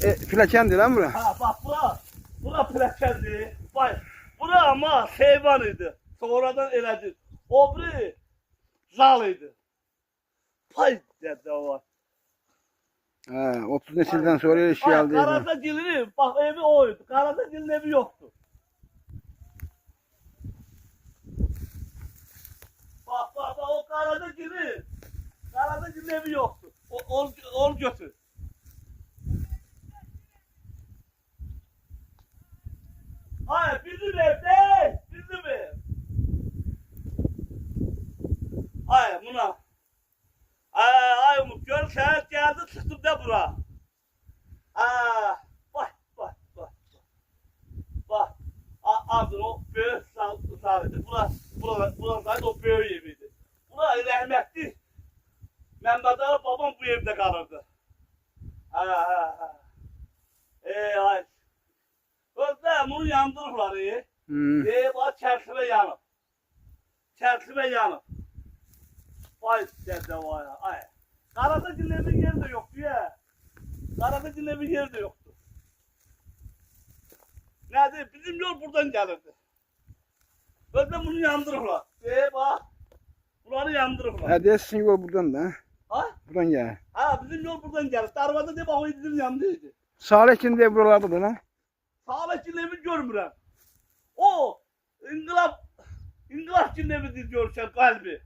Plakendi lan bura. Ha bak bura plakendi. Bak bura ama heyvan idi. Sonradan elədi. O biri zal idi. Pay dedi o. Ha, 30 nesilden sonra iş Ay, geldi. Karatagil'in bak evi oydu. Karatagil'in evi yoktu. Bak o Karatagil'in evi yoktu. Onu götür. Hayır bizim ev değil. Bizim ev. Hayır buna. Ay Umut gör sen geldi çıktım da bura. Bak. Aldın o böyle sağladı. Bura zaten o böyle eviydi. Bura rahmetli. Mehmet Ali babam bu evde kalırdı. Ay. Özde bunu yandırırlar iyi. Bak çerçeve yanıp. Vay dede vay. Ay. Karatagil'in evi yer de yoktu ya. Karatagil'in evi yer de yoktu. Nerede? Bizim yol buradan gelirdi. Özde bunu yandırırlar. Bak. Bunları yandırırlar. Ha desin yol buradan da. Ha? Buradan gel. Ha bizim yol buradan gelirdi. Arabada de bak o bizim yanındaydı. Salih'in de buralarda da lan. Sağdakinin evi görmürəm. O İngilap evi görsən kalbi.